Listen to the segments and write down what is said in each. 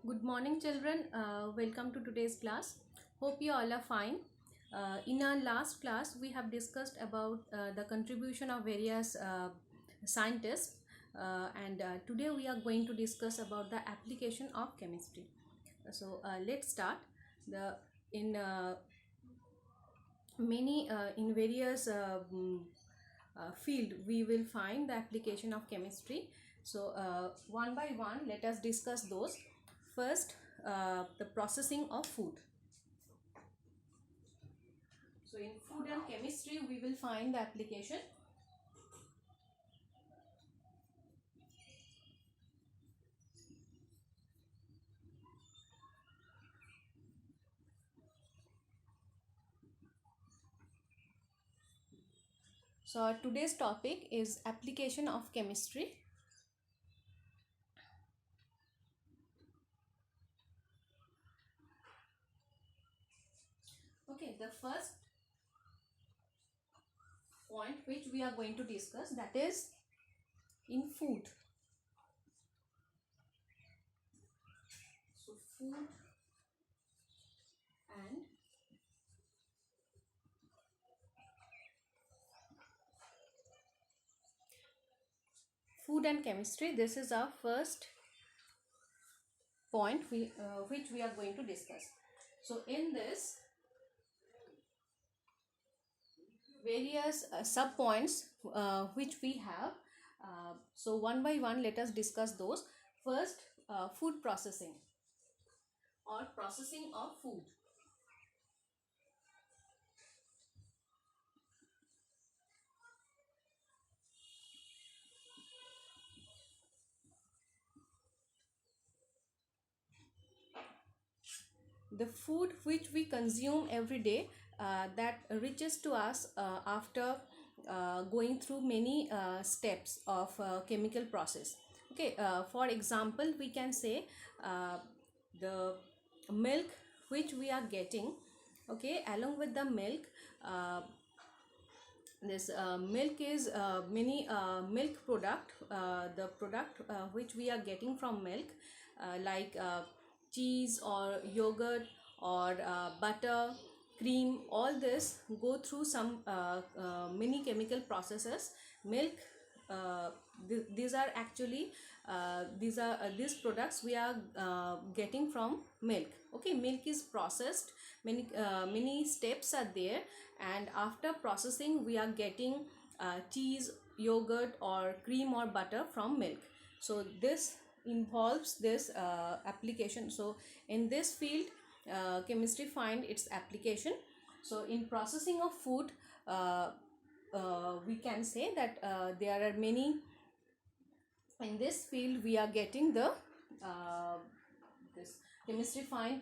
Good morning, children. Welcome to today's class. Hope you all are fine. In our last class, we have discussed about the contribution of various scientists, and today we are going to discuss about the application of chemistry. Let's start. The in many in various field we will find the application of chemistry. One by one, let us discuss those. First, the processing of food. So in food and chemistry we will find the application. So our today's topic is application of chemistry. Okay, the first point which we are going to discuss, that is in food. So and food and chemistry, this is our first point which we are going to discuss. So in this, various sub points which we have. So one by one, let us discuss those. First, food processing or processing of food. The food which we consume every day, that reaches to us after going through many steps of chemical process. Okay, for example, we can say the milk which we are getting. Okay, along with the milk, this milk is many milk product, the product which we are getting from milk, like cheese or yogurt or butter, cream, all this go through some many chemical processes. Milk, these are actually these products we are getting from milk. Okay, milk is processed, many steps are there, and after processing we are getting cheese, yogurt or cream or butter from milk. So this involves this application. So in this field, chemistry find its application. So in processing of food, we can say that there are many. In this field we are getting the this chemistry find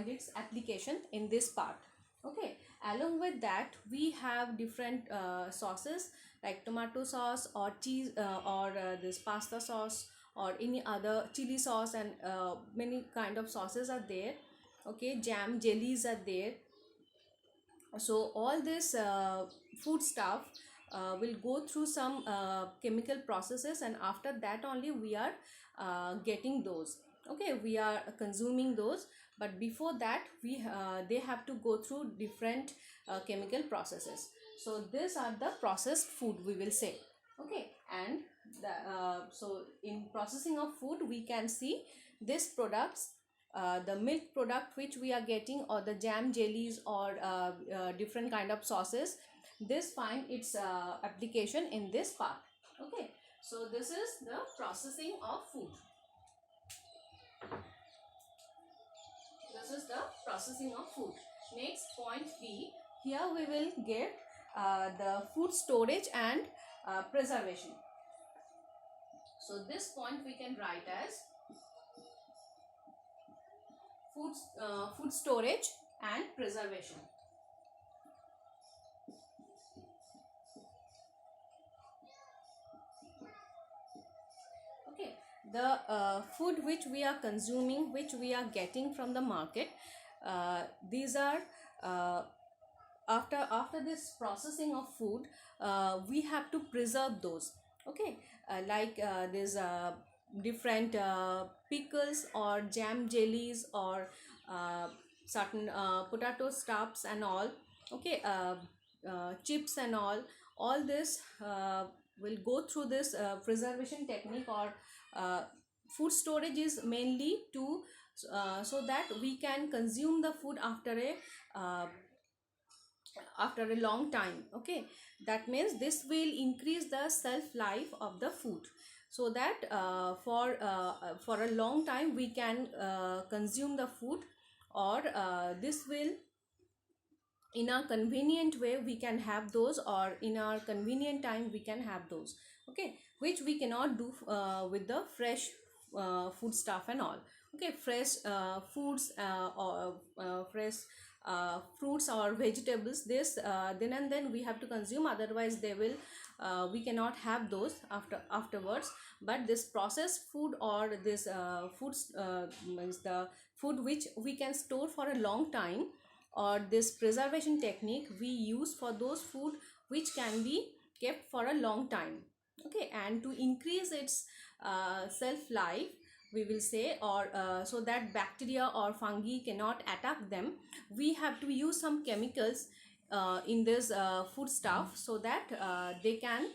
its application in this part. Okay, along with that we have different sauces like tomato sauce or cheese or this pasta sauce or any other chili sauce, and many kind of sauces are there. Okay, jam, jellies are there. So all this food stuff will go through some chemical processes, and after that only we are getting those. Okay, we are consuming those, but before that they have to go through different chemical processes. So these are the processed food, we will say. Okay, and so in processing of food we can see these products, the milk product which we are getting, or the jam, jellies or different kind of sauces, this find its application in this part. Okay, so this is the processing of food. This is the processing of food. Next, point B. Here we will get the food storage and preservation. So this point we can write as food storage and preservation. Okay, the food which we are consuming, which we are getting from the market, these are after this processing of food, we have to preserve those. Okay, like there's different pickles or jam jellies or uh, certain potato stuffs and all. Okay, chips and all this will go through this preservation technique, or uh, food storage is mainly to so that we can consume the food uh, after a long time. Okay, that means this will increase the shelf life of the food, so that for a long time we can consume the food, or this will, in a convenient way we can have those, or in our convenient time we can have those. Okay, which we cannot do with the fresh food stuff and all. Okay, fresh foods or fresh fruits or vegetables, this then and then we have to consume, otherwise they will we cannot have those afterwards. But this processed food, or this foods means the food which we can store for a long time, or this preservation technique we use for those food which can be kept for a long time. Okay, and to increase its shelf life, we will say, or so that bacteria or fungi cannot attack them, we have to use some chemicals in this food stuff, so that they can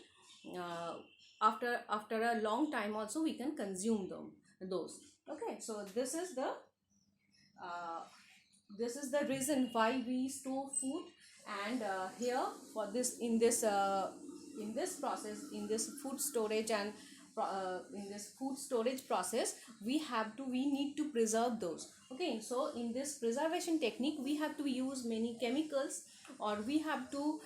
uh, after a long time also we can consume them those. Okay, so uh, this is the reason why we store food. And here, for this, in this process, in this food storage and in this food storage process, we need to preserve those. Okay, so in this preservation technique we have to use many chemicals, or we have to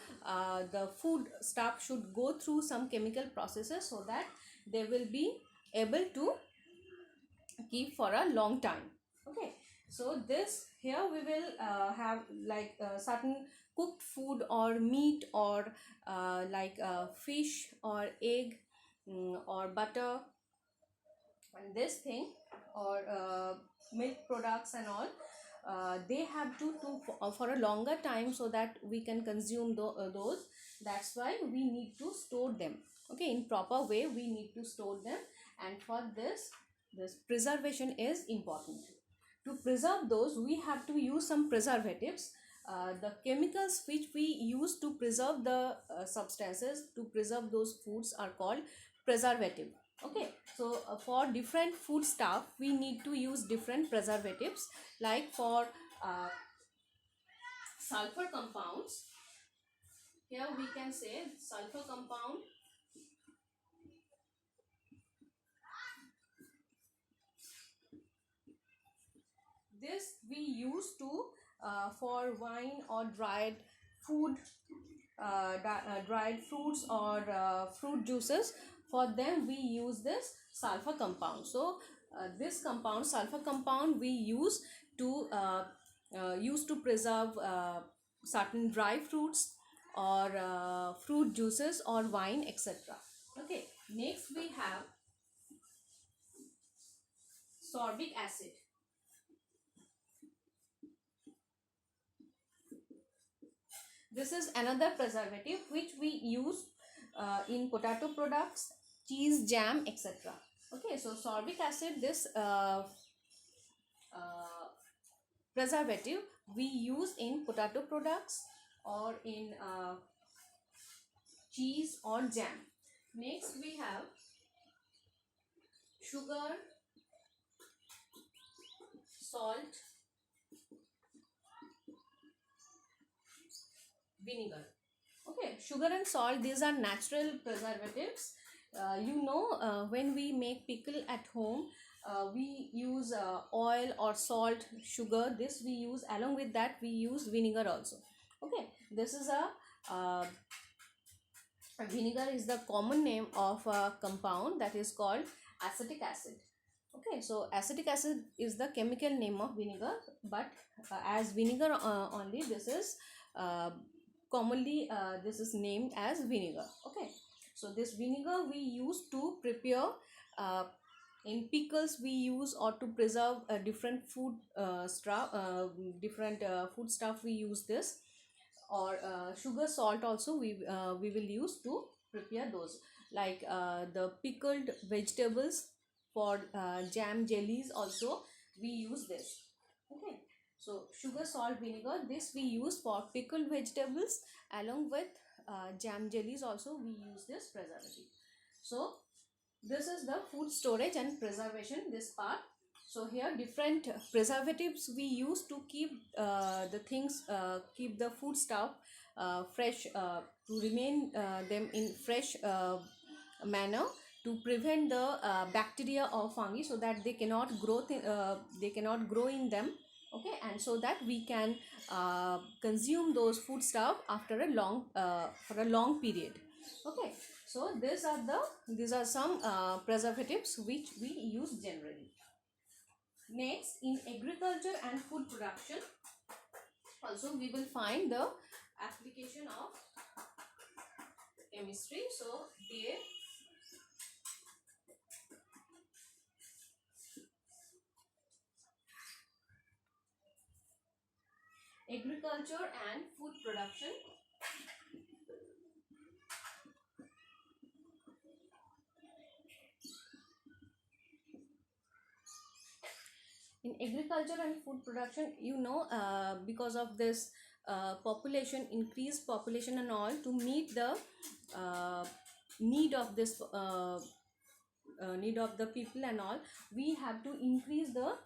the food stuff should go through some chemical processes, so that they will be able to keep for a long time. Okay, so this here we will have like certain cooked food or meat, or like fish or egg, or butter, and this thing, or milk products and all. They have to for a longer time, so that we can consume those. That's why we need to store them. Okay, in proper way we need to store them. And for this preservation is important. To preserve those, we have to use some preservatives. The chemicals which we use to preserve the substances, to preserve those foods, are called preservative. Okay, so for different food stuff we need to use different preservatives. Like for uh, sulfur compounds, here we can say sulfur compound. This we use to for wine or food dried fruits, or fruit juices. For them we use this sulfur compound. So this compound, sulfur compound, we use to preserve certain dry fruits, or fruit juices, or wine, etc. Okay, next we have sorbic acid. This is another preservative which we use in potato products, cheese, jam, etc. Okay, so sorbic acid, this preservative we use in potato products, or in cheese or jam. Next we have sugar, salt, vinegar. Okay, sugar and salt, these are natural preservatives. When we make pickle at home, we use oil or salt, sugar. This we use, along with that we use vinegar also. Okay, this is vinegar is the common name of a compound that is called acetic acid. Okay, so acetic acid is the chemical name of vinegar, but as vinegar only, this is commonly this is named as vinegar. Okay, so this vinegar we use to prepare in pickles we use, or to preserve different food stuff we use this, or sugar, salt also we will use to prepare those, like the pickled vegetables, for jam jellies also we use this. Okay, so sugar, salt, vinegar, this we use for pickled vegetables. Along with jam jellies also we use this preservative. So this is the food storage and preservation, this part. So here different preservatives we use to keep the things, keep the food stuff fresh, to remain them in fresh manner, to prevent the bacteria or fungi, so that they cannot grow in them. Okay, and so that we can consume those food stuff after a long for a long period. Okay, so these are some preservatives which we use generally. Next, in agriculture and food production also we will find the application of chemistry. So there, agriculture and food production. In agriculture and food production, because of this increased population and all, to meet the uh, need of this need of the people and all, we have to increase the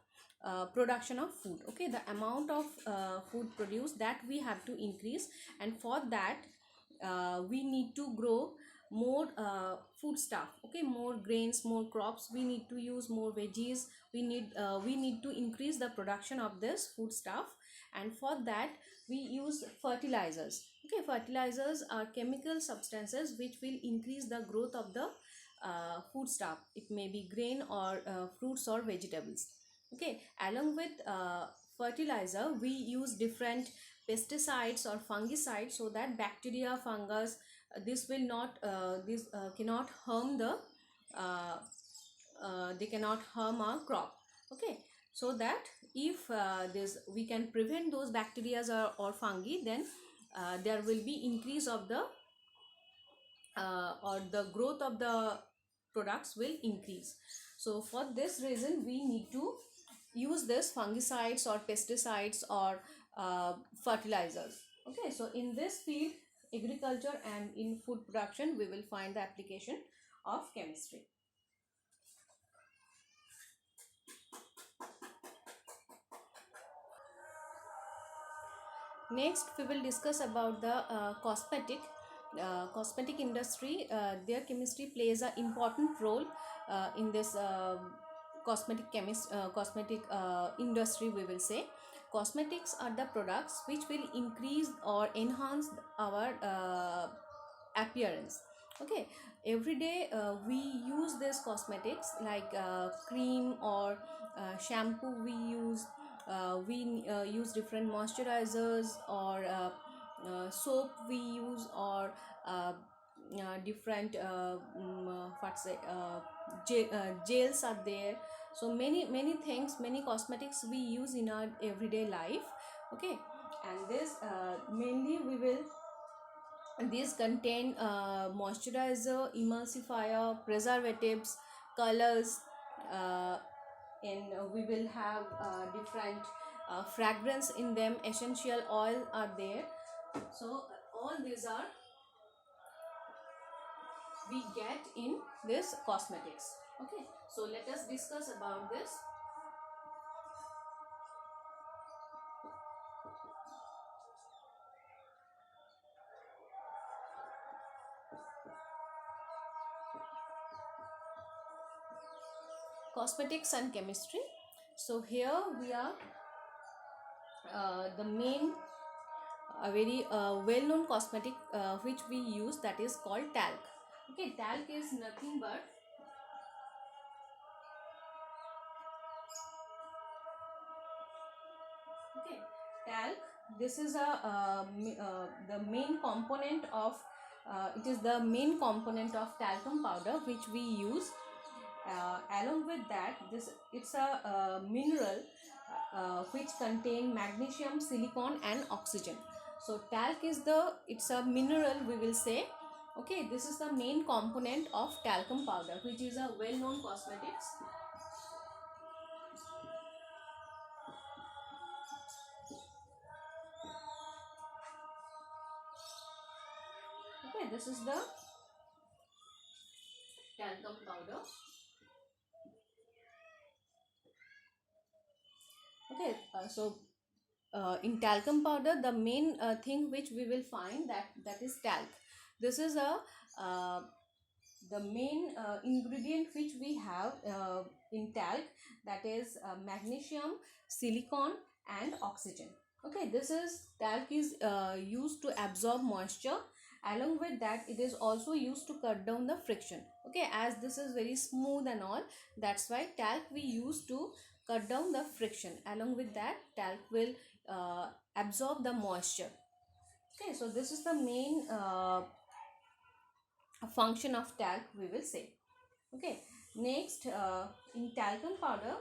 production of food. Okay, the amount of food produced, that we have to increase, and for that we need to grow more food stuff. Okay, more grains, more crops, we need to use more veggies, we need to increase the production of this food stuff. And for that we use fertilizers. Okay, fertilizers are chemical substances which will increase the growth of the food stuff. It may be grain or fruits or vegetables. Okay, along with fertilizer we use different pesticides or fungicides, so that bacteria, fungus, this will not this cannot harm the uh, they cannot harm our crop. Okay, so that if this we can prevent those bacteria or fungi, then there will be increase of the or the growth of the products will increase. So for this reason we need to use this fungicides or pesticides or fertilizers. Okay, so in this field, agriculture and in food production, we will find the application of chemistry. Next we will discuss about the cosmetic industry. Their chemistry plays an important role in this cosmetic industry, we will say. Cosmetics are the products which will increase or enhance our appearance. Okay, every day we use this cosmetics like cream or shampoo we use. We use different moisturizers or soap we use, or different gels are there. So many things, many cosmetics we use in our everyday life. Okay, and this mainly we will these contain moisturizer, emulsifier, preservatives, colors, and we will have different fragrance in them, essential oil are there. So all these are we get in this cosmetics. Okay, so let us discuss about this. Cosmetics and chemistry. So here we are the main a very well-known cosmetic which we use, that is called talc. Okay, talc is nothing but okay, talc, this is the main component of it is the main component of talcum powder which we use. Along with that, this it's a mineral which contain magnesium, silicon and oxygen. So talc is it's a mineral, we will say, Okay, this is the main component of talcum powder, which is a well-known cosmetics. Okay, this is the talcum powder. Okay, in talcum powder, the main thing which we will find, that is talc. This is a uh, the main ingredient which we have in talc, that is magnesium, silicon, and oxygen. Okay, this is talc is used to absorb moisture. Along with that, it is also used to cut down the friction. Okay, as this is very smooth and all, that's why talc we use to cut down the friction. Along with that, talc will absorb the moisture. Okay, so this is the main function of talc, we will say. Okay, next, in talcum powder,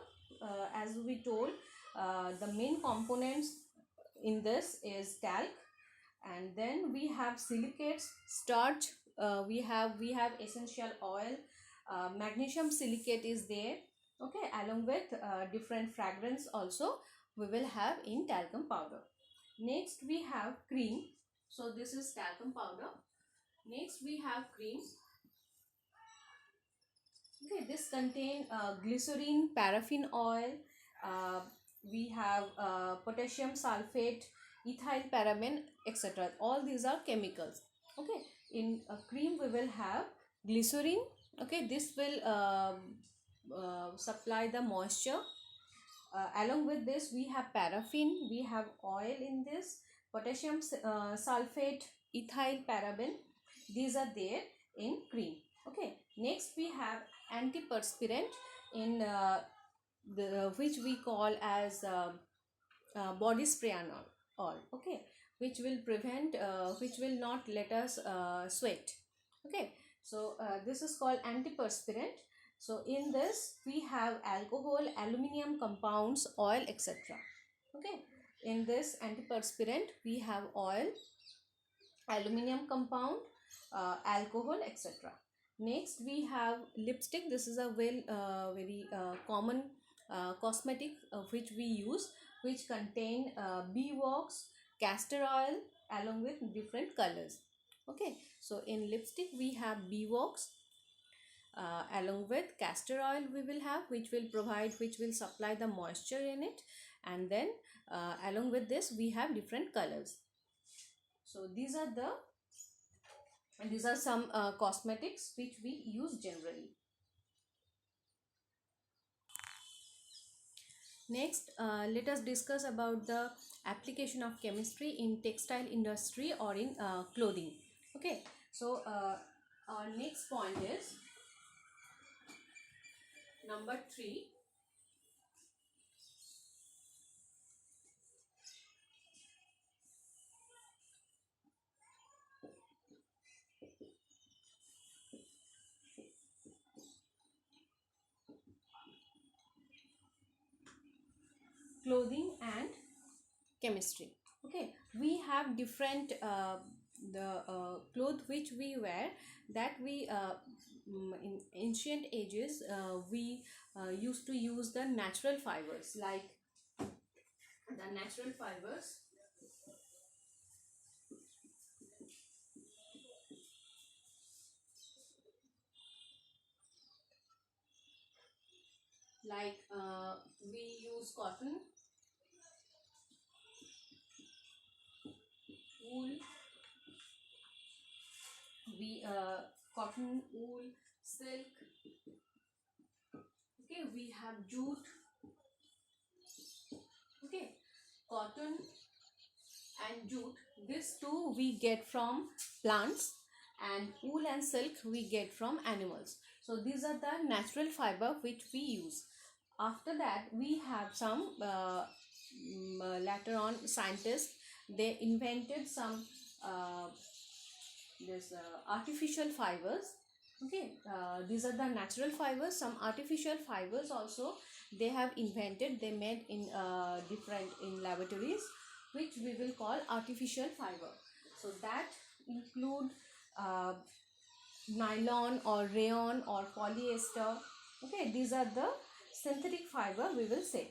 as we told, the main components in this is talc, and then we have silicates, starch, we have essential oil, magnesium silicate is there. Okay, along with different fragrance also we will have in talcum powder. Next we have cream. So this is talcum powder. Next we have cream. Okay, this contain glycerin, paraffin oil, uh, we have potassium sulfate, ethyl paraben, etc. All these are chemicals. Okay, in cream we will have glycerin. Okay, this will supply the moisture. Along with this, we have paraffin, we have oil in this, potassium sulfate, ethyl paraben. These are there in cream. Okay, next we have antiperspirant in the which we call as body spray and all. Okay, which will prevent, which will not let us sweat. Okay, so this is called antiperspirant. So in this we have alcohol, aluminum compounds, oil, etc. Okay, in this antiperspirant we have oil, aluminum compound, alcohol, etc. Next we have lipstick. This is a very common cosmetic which we use, which contain bee wax, castor oil, along with different colors. Okay, so in lipstick we have bee wax, along with castor oil we will have, which will supply the moisture in it, and then along with this we have different colors. So these are some cosmetics which we use generally. Next, let us discuss about the application of chemistry in textile industry or in clothing. Okay, so our next point is number 3. Clothing and chemistry. Okay, we have different the cloth which we wear, that we in ancient ages we used to use the natural fibers, like the natural fibers, like we use cotton, wool, we cotton, wool, silk. Okay, we have jute. Okay, cotton and jute, this too we get from plants, and wool and silk we get from animals. So these are the natural fiber which we use. After that we have some later on scientists, they invented some uh, this artificial fibers. Okay, these are the natural fibers. Some artificial fibers also they have invented, they made in different in laboratories, which we will call artificial fiber. So that include uh, nylon or rayon or polyester. Okay, these are the synthetic fiber we will say.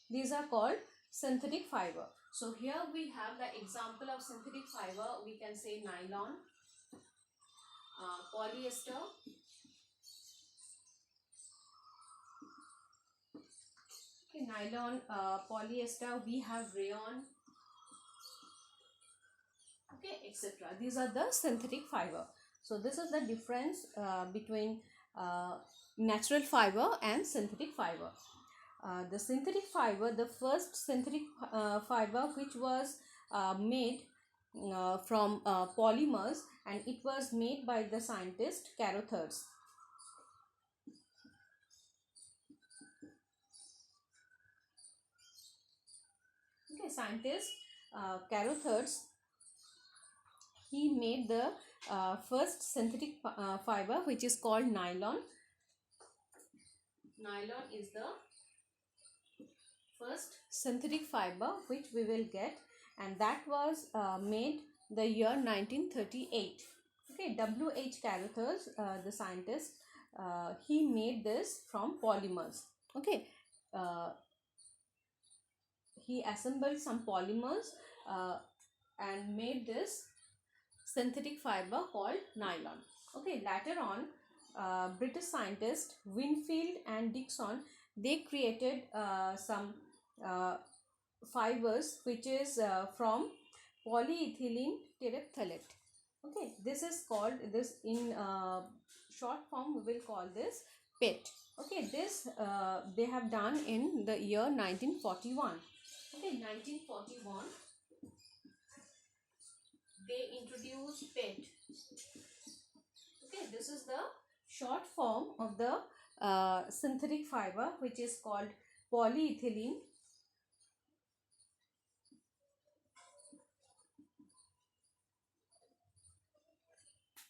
These are called synthetic fiber. So here we have the example of synthetic fiber. We can say nylon, polyester, okay, nylon, polyester, we have rayon, okay, etc. These are the synthetic fiber. So this is the difference between natural fiber and synthetic fiber. The synthetic fiber, the first synthetic fiber which was made from polymers, and it was made by the scientist Carothers. Okay, scientist Carothers, he made the first synthetic fiber which is called nylon. Nylon is the first synthetic fiber which we will get, and that was made the year 1938. Okay, W.H. Carothers, the scientist, he made this from polymers. Okay, he assembled some polymers and made this synthetic fiber called nylon. Okay, later on, British scientists Winfield and Dixon, they created some fibers which is from polyethylene terephthalate. Okay, this is called, this in short form we will call this PET. Okay, this they have done in the year 1941. Okay, 1941 they introduced PET. Okay, this is the short form of the synthetic fiber which is called polyethylene.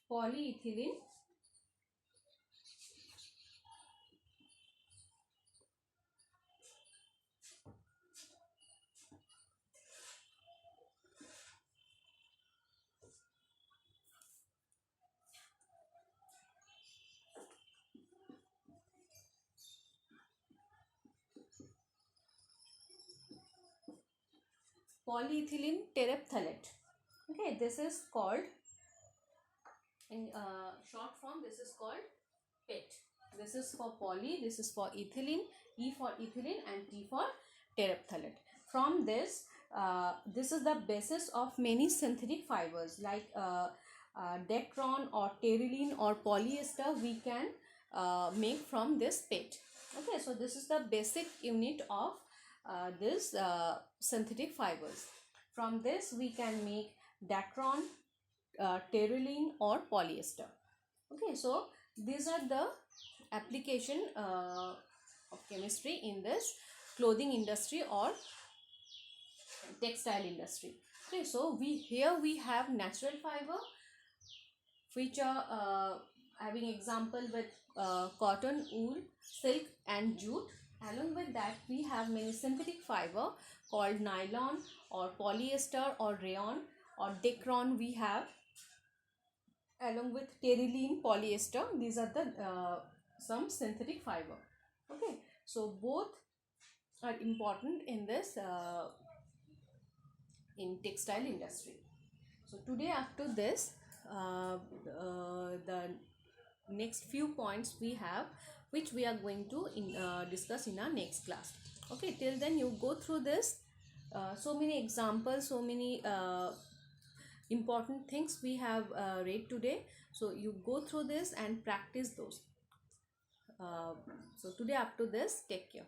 Polyethylene polyethylene terephthalate. Okay, this is called in short form, this is called PET. This is for poly, this is for ethylene, E for ethylene and T for terephthalate. From this, this is the basis of many synthetic fibers like Dacron or terylene or polyester we can make from this PET. Okay, so this is the basic unit of this synthetic fibers. From this we can make Dacron, terylene or polyester. Okay, so these are the application of chemistry in this clothing industry or textile industry. Okay, so we have natural fiber which are having example with cotton, wool, silk and jute. Along with that we have many synthetic fiber called nylon or polyester or rayon or Dacron we have, along with terylene, polyester. These are the some synthetic fiber. Okay, so both are important in this in textile industry. So today after this the next few points we have which we are going to discuss in our next class. Okay, till then you go through this, so many examples, so many important things we have read today. So you go through this and practice those. So today up to this, take care.